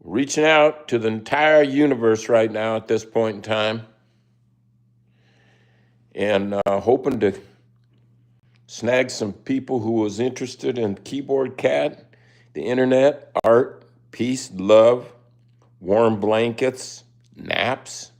reaching out to the entire universe right now at this point in time, and hoping to snag some people who was interested in keyboard cat, the internet, art, peace, love, warm blankets, naps,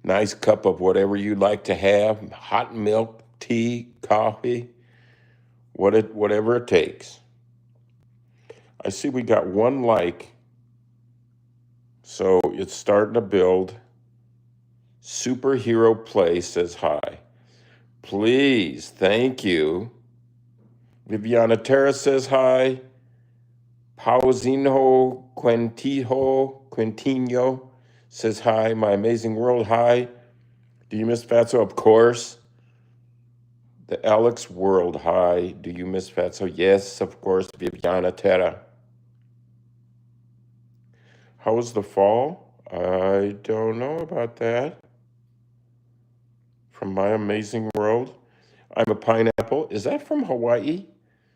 nice cup of whatever you like to have, hot milk, tea, coffee, whatever it takes. I see we got one like, so it's starting to build. Superhero Play says hi. Please, thank you. Viviana Terra says hi. Pauzinho Quintino says hi. My Amazing World, hi. Do you miss Fatso? Of course. The Alex World, hi. Do you miss Fatso? Yes, of course, Viviana Terra. How was the fall? I don't know about that. From My Amazing World. I'm a pineapple. Is that from Hawaii?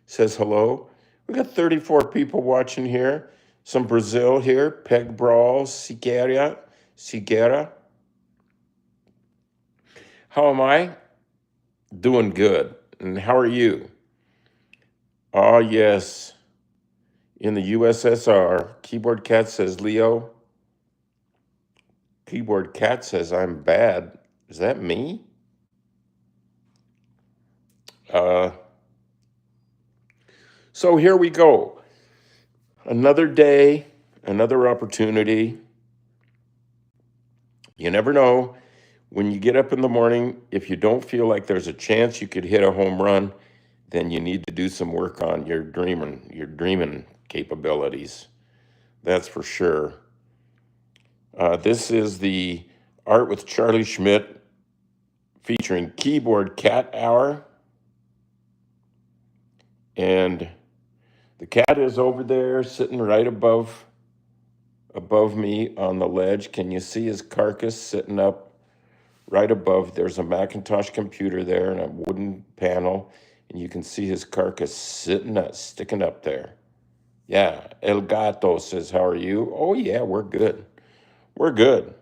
Says hello. We got 34 people watching here. Some Brazil here. Peg Brawl, Siguera. How am I? Doing good. And how are you? Oh, yes. In the USSR. Keyboard Cat says Leo. Keyboard Cat says I'm bad. Is that me? So here we go. Another day, another opportunity. You never know. When you get up in the morning, if you don't feel like there's a chance you could hit a home run, then you need to do some work on your dreaming capabilities. That's for sure. This is the Art with Charlie Schmidt featuring Keyboard Cat Hour. And the cat is over there sitting right above me on the ledge. Can you see his carcass sitting up right above? There's a Macintosh computer there and a wooden panel, and you can see his carcass sticking up there. Yeah, El Gato says, how are you? Oh, yeah, we're good. We're good.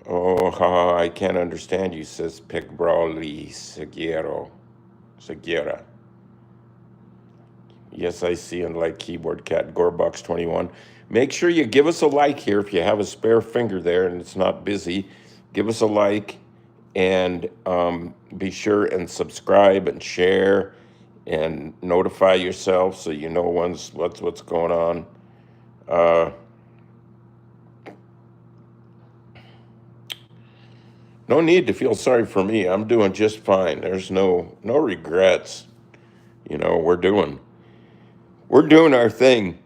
Oh, I can't understand you, says Pick Brawley Seguera. Yes, I see, and like Keyboard Cat, Gorebox21. Make sure you give us a like here if you have a spare finger there and it's not busy. Give us a like and be sure and subscribe and share and notify yourself so you know what's going on. No need to feel sorry for me. I'm doing just fine. There's no regrets. You know, we're doing our thing.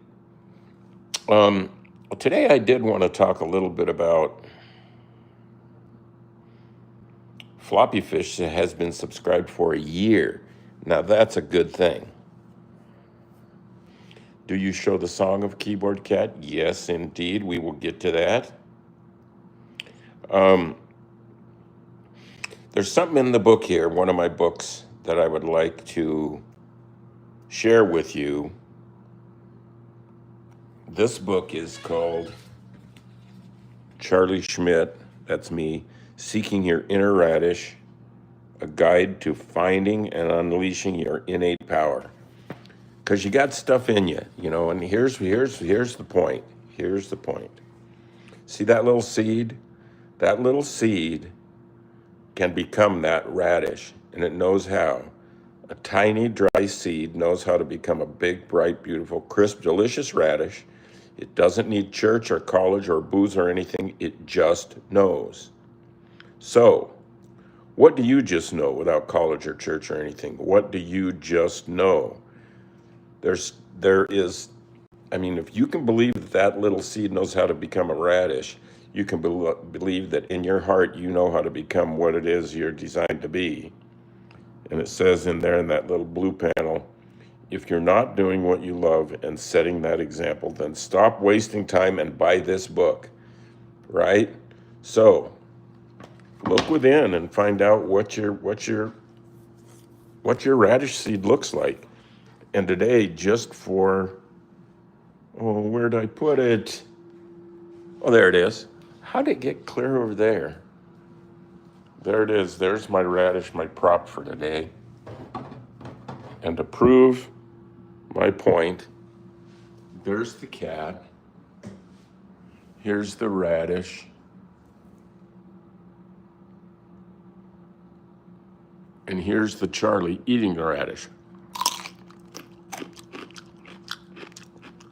Today I did want to talk a little bit about Floppy Fish that has been subscribed for a year. Now that's a good thing. Do you show the song of Keyboard Cat? Yes, indeed. We will get to that. There's something in the book here, one of my books, that I would like to share with you. This book is called Charlie Schmidt, that's me, Seeking Your Inner Radish, a guide to finding and unleashing your innate power. Because you got stuff in you, you know, and here's the point. Here's the point. See that little seed? That little seed can become that radish, and it knows how. A tiny, dry seed knows how to become a big, bright, beautiful, crisp, delicious radish. It doesn't need church or college or booze or anything. It just knows. So, what do you just know without college or church or anything? What do you just know? There is, I mean, if you can believe that that little seed knows how to become a radish, you can believe that in your heart you know how to become what it is you're designed to be. And it says in there in that little blue panel, if you're not doing what you love and setting that example, then stop wasting time and buy this book, right? So look within and find out what your radish seed looks like. And today, just for, oh, where did I put it? Oh, there it is. How did it get clear over there? There it is. There's my radish, my prop for today. And to prove my point, there's the cat. Here's the radish. And here's the Charlie eating the radish.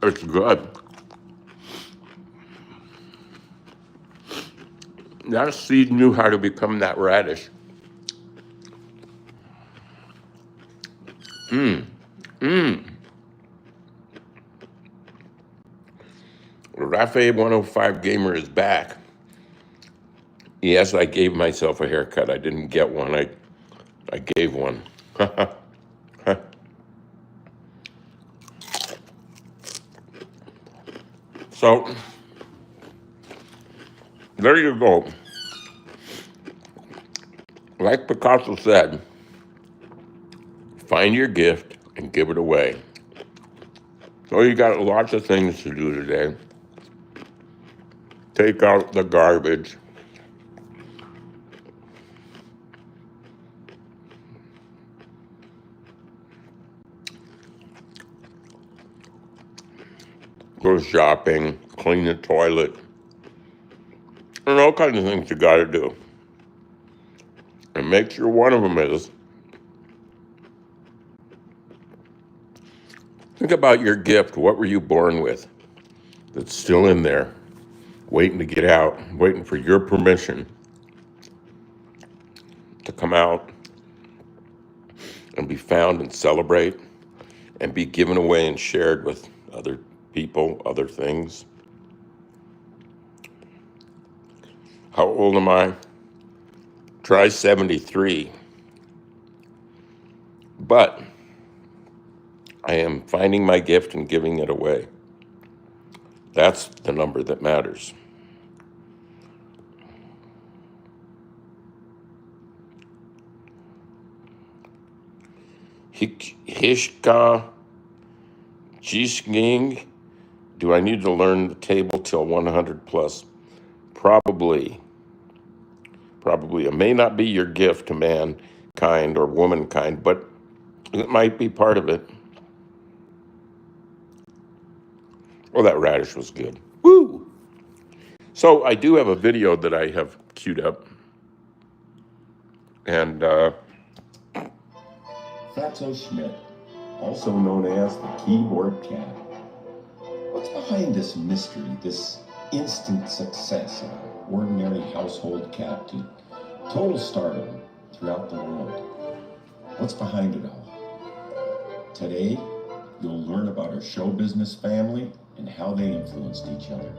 It's good. That seed knew how to become that radish. Rafe 105 Gamer is back. Yes, I gave myself a haircut. I didn't get one. I gave one. So, there you go. Like Picasso said, find your gift and give it away. So you got lots of things to do today. Take out the garbage. Go shopping, clean the toilet, and all kinds of things you got to do. And make sure one of them is, think about your gift. What were you born with that's still in there, waiting to get out, waiting for your permission to come out and be found and celebrate and be given away and shared with other people, other things. How old am I? Try 73. But I am finding my gift and giving it away. That's the number that matters. Hishka Jishking. Do I need to learn the table till 100 plus? Probably. It may not be your gift to mankind or womankind, but it might be part of it. Oh, that radish was good. Woo! So I do have a video that I have queued up. And Fatso Schmidt, also known as the keyboard cat. What's behind this mystery, this instant success of an ordinary household cat to total stardom throughout the world? What's behind it all? Today, you'll learn about her show business family and how they influenced each other.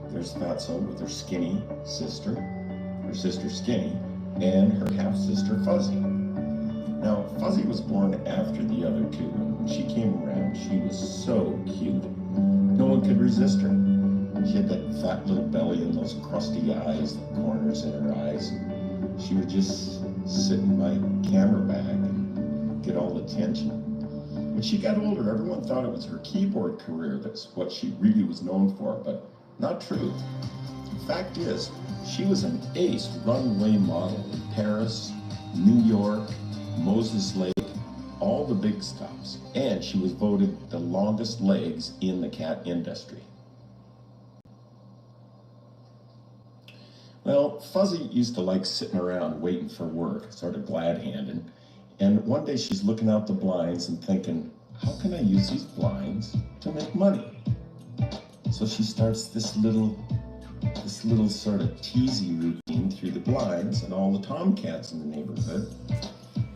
There's Fatso with her skinny sister, her sister Skinny, and her half-sister Fuzzy. Now, Fuzzy was born after the other two, and when she came around, she was so cute. No one could resist her. She had that fat little belly and those crusty eyes, the corners in her eyes. She would just sit in my camera bag and get all the attention. When she got older, everyone thought it was her keyboard career that's what she really was known for, but not true. The fact is, she was an ace runway model in Paris, New York, Moses Lake, all the big stops, and she was voted the longest legs in the cat industry. Well, Fuzzy used to like sitting around waiting for work, sort of glad-handed, and one day she's looking out the blinds and thinking, how can I use these blinds to make money? So she starts this little sort of teasy routine through the blinds, and all the tomcats in the neighborhood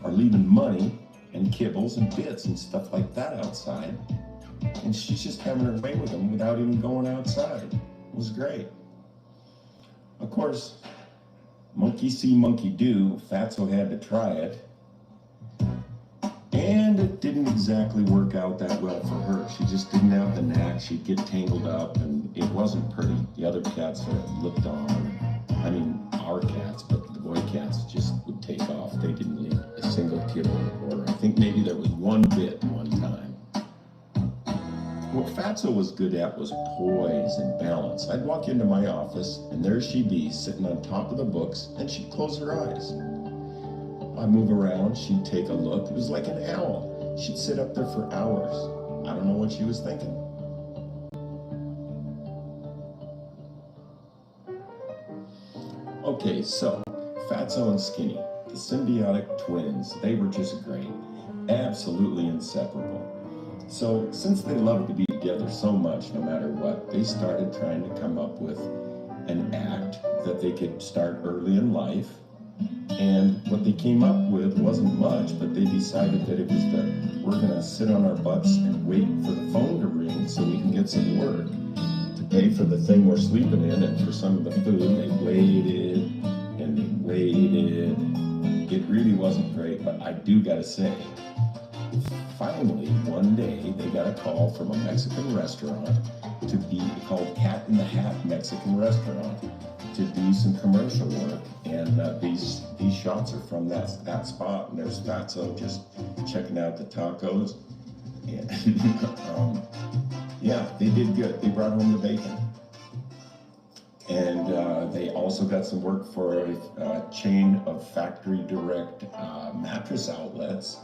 are leaving money and kibbles and bits and stuff like that outside. And she's just having her way with them without even going outside. It was great. Of course, monkey see, monkey do, Fatso had to try it. And it didn't exactly work out that well for her. She just didn't have the knack. She'd get tangled up, and it wasn't pretty. The other cats sort of looked on. I mean, our cats, but the boy cats just would take off. They didn't leave a single kibble, or I think maybe there was one bit one time. What Fatso was good at was poise and balance. I'd walk into my office, and there she'd be, sitting on top of the books, and she'd close her eyes. I'd move around, she'd take a look. It was like an owl. She'd sit up there for hours. I don't know what she was thinking. Okay, so Fatso and Skinny, the symbiotic twins, they were just great. Absolutely inseparable. So since they loved to be together so much, no matter what, they started trying to come up with an act that they could start early in life. And what they came up with wasn't much, but they decided that it was we're gonna sit on our butts and wait for the phone to ring so we can get some work to pay for the thing we're sleeping in and for some of the food. They waited and they waited. It really wasn't great, but I do gotta say, finally, one day, they got a call from a Mexican restaurant to be called Cat in the Hat Mexican Restaurant to do some commercial work. And these shots are from that spot. And there's Fatso just checking out the tacos. And yeah, they did good. They brought home the bacon. And they also got some work for a chain of factory direct mattress outlets.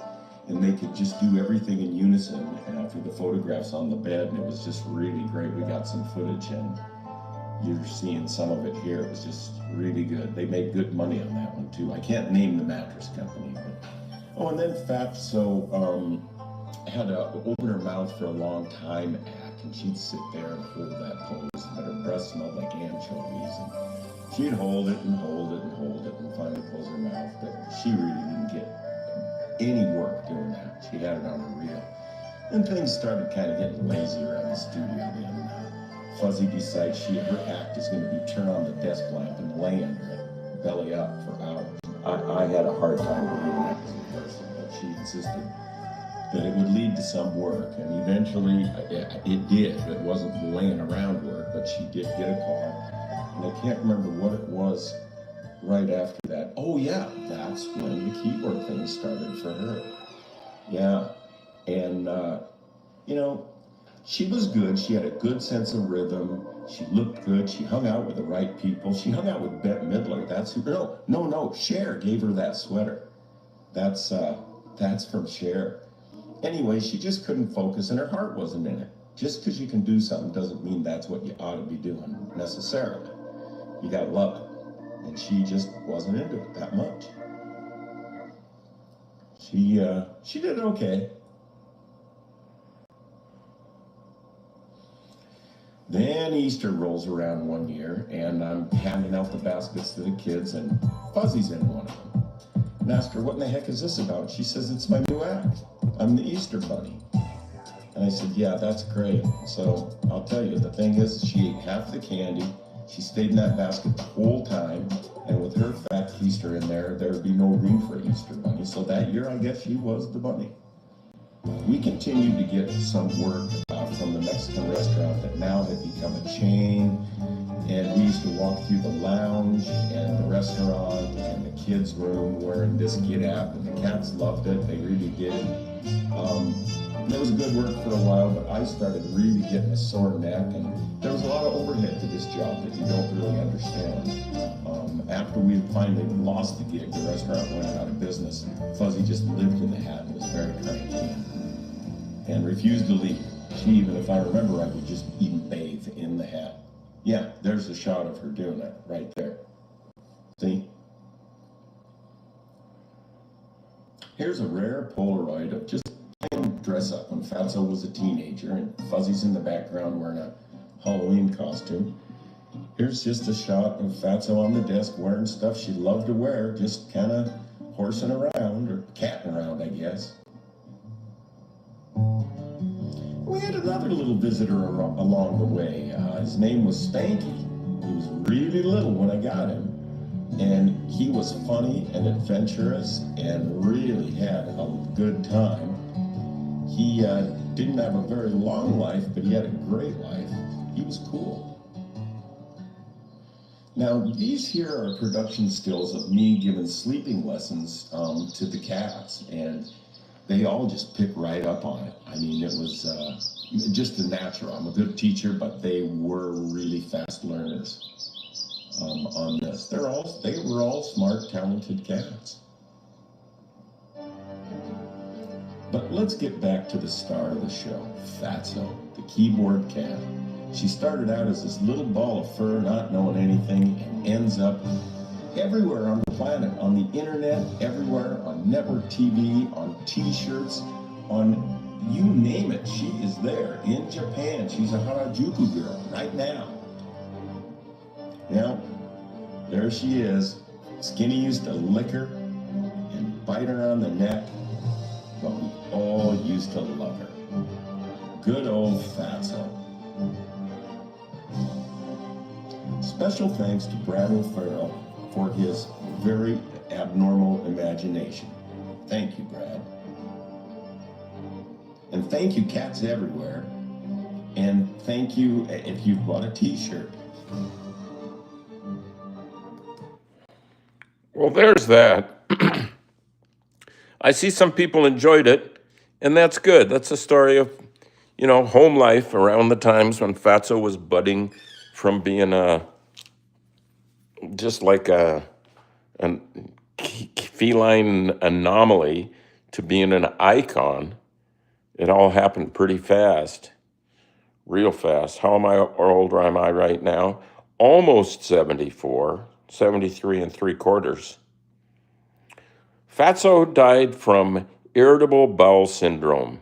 And they could just do everything in unison for the photographs on the bed, and it was just really great. We got some footage, and you're seeing some of it here. It was just really good. They made good money on that one, too. I can't name the mattress company. But... Oh, and then Fatso had to open her mouth for a long time act, and she'd sit there and hold that pose, but her breath smelled like anchovies. And she'd hold it and hold it and hold it and finally close her mouth, but she really didn't get any work doing that. She had it on her reel. And things started kind of getting lazy around the studio then. Fuzzy decides her act is going to be turn on the desk lamp and lay under it, belly up for hours. I had a hard time believing that was a person, but she insisted that it would lead to some work, and eventually it did. It wasn't laying around work, but she did get a call, and I can't remember what it was right after that. Oh yeah, that's when the keyboard thing started for her. Yeah, and she was good. She had a good sense of rhythm. She looked good. She hung out with the right people. She hung out with Bette Midler. That's who. No. Cher gave her that sweater. That's from Cher. Anyway, she just couldn't focus, and her heart wasn't in it. Just because you can do something doesn't mean that's what you ought to be doing necessarily. You gotta love it. And she just wasn't into it that much. She did okay. Then Easter rolls around one year, and I'm handing out the baskets to the kids, and Fuzzy's in one of them. And I asked her, what in the heck is this about? She says, it's my new act. I'm the Easter Bunny. And I said, yeah, that's great. So I'll tell you, the thing is, she ate half the candy. She stayed in that basket the whole time, and with her fat keister in there, there'd be no room for Easter Bunny. So that year, I guess she was the bunny. We continued to get some work from the Mexican restaurant that now had become a chain, and we used to walk through the lounge and the restaurant and the kids' room wearing this Get App, and the cats loved it. They really did. It was good work for a while, but I started really getting a sore neck, and there was a lot of overhead to this job that you don't really understand. After we finally lost the gig, the restaurant went out of business. Fuzzy just lived in the hat and was very cranky and refused to leave. She, even if I remember right, would just even bathe in the hat. Yeah, there's a shot of her doing it right there. See? Here's a rare Polaroid of just dress up when Fatso was a teenager, and Fuzzy's in the background wearing a Halloween costume. Here's just a shot of Fatso on the desk wearing stuff she loved to wear, just kind of horsing around, or catting around, I guess. We had another little visitor along the way. His name was Spanky. He was really little when I got him, and he was funny and adventurous and really had a good time. He didn't have a very long life, but he had a great life. He was cool. Now, these here are production stills of me giving sleeping lessons to the cats. And they all just pick right up on it. I mean, it was just a natural. I'm a good teacher, but they were really fast learners on this. They were all smart, talented cats. But let's get back to the star of the show, Fatso, the keyboard cat. She started out as this little ball of fur, not knowing anything, and ends up everywhere on the planet, on the internet, everywhere, on network TV, on t-shirts, on you name it. She is there. In Japan, she's a Harajuku girl right now. Now, there she is. Skinny used to lick her and bite her on the neck, but we all used to love her. Good old Fatso. Special thanks to Brad O'Farrell for his very abnormal imagination. Thank you, Brad. And thank you, cats everywhere. And thank you if you've bought a t-shirt. Well, there's that. I see some people enjoyed it, and that's good. That's a story of, home life around the times when Fatso was budding from being just like a feline anomaly to being an icon. It all happened pretty fast, real fast. How old am I right now? Almost 74, 73 and 3/4. Fatso died from irritable bowel syndrome.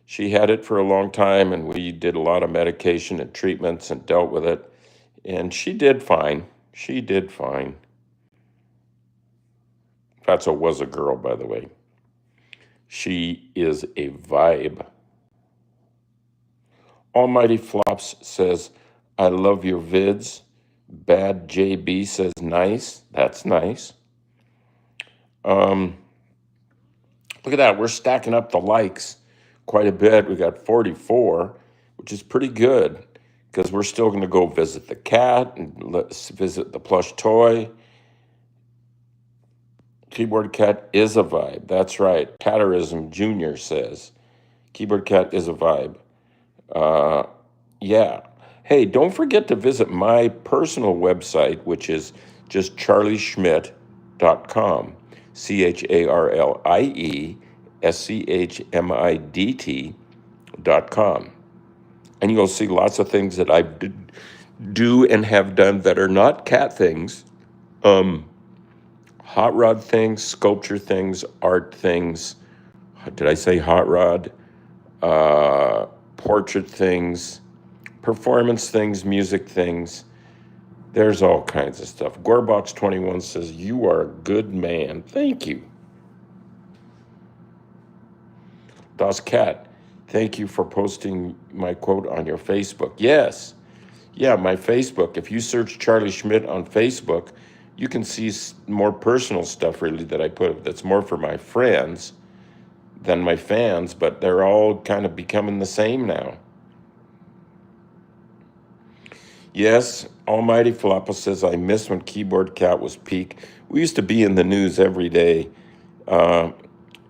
She had it for a long time, and we did a lot of medication and treatments and dealt with it. And she did fine. She did fine. Fatso was a girl, by the way. She is a vibe. Almighty Flops says, I love your vids. Bad JB says, nice. That's nice. Look at that. We're stacking up the likes quite a bit. We got 44, which is pretty good because we're still going to go visit the cat and let's visit the plush toy. Keyboard cat is a vibe. That's right. Catterism Jr. says, keyboard cat is a vibe. Yeah. Hey, don't forget to visit my personal website, which is just charlieschmidt.com. CharlieSchmidt.com. And you'll see lots of things that I do and have done that are not cat things. Hot rod things, sculpture things, art things. Did I say hot rod? Portrait things, performance things, music things. There's all kinds of stuff. Gorebox21 says, you are a good man. Thank you. Das Cat, thank you for posting my quote on your Facebook. Yes. Yeah, my Facebook. If you search Charlie Schmidt on Facebook, you can see more personal stuff really that I put that's more for my friends than my fans, but they're all kind of becoming the same now. Yes, Almighty Falapa says, I miss when Keyboard Cat was peak. We used to be in the news every day.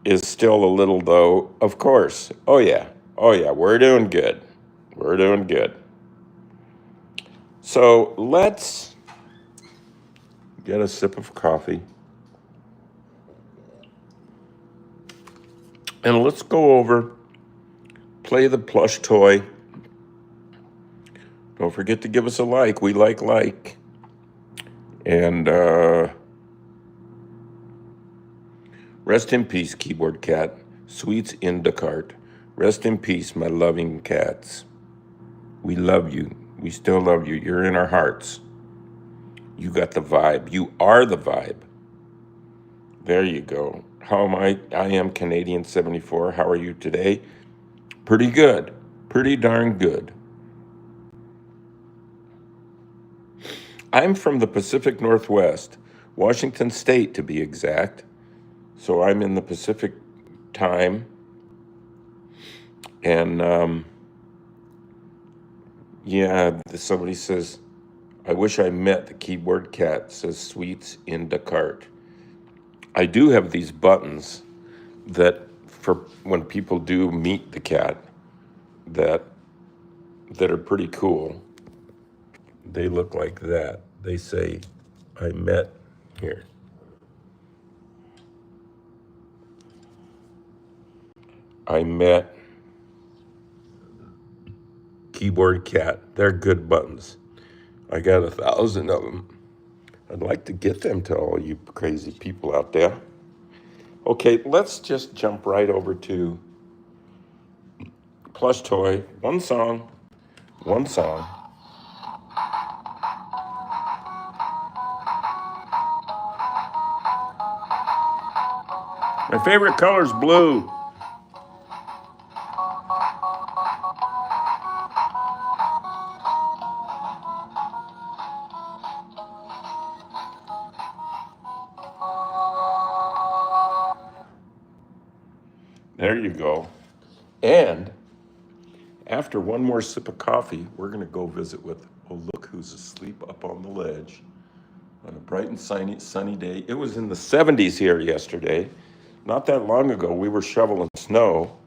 Is still a little, though, of course. Oh, yeah, we're doing good. We're doing good. So let's get a sip of coffee. And let's go over, play the plush toy. Don't forget to give us a like. We like. And rest in peace, Keyboard Cat. Sweets in the cart. Rest in peace, my loving cats. We love you. We still love you. You're in our hearts. You got the vibe. You are the vibe. There you go. How am I? I am Canadian 74. How are you today? Pretty good. Pretty darn good. I'm from the Pacific Northwest, Washington State to be exact. So I'm in the Pacific time. And somebody says, I wish I met the Keyboard Cat, says Sweets in the Cart. I do have these buttons that for when people do meet the cat that are pretty cool. They look like that. They say, I met here. I met keyboard cat. They're good buttons. I got 1,000 of them. I'd like to get them to all you crazy people out there. Okay, let's just jump right over to Plush Toy. One song. My favorite color is blue. There you go. And after one more sip of coffee, we're going to go visit with, oh, look who's asleep up on the ledge on a bright and sunny day. It was in the 70s here yesterday. Not that long ago, we were shoveling snow.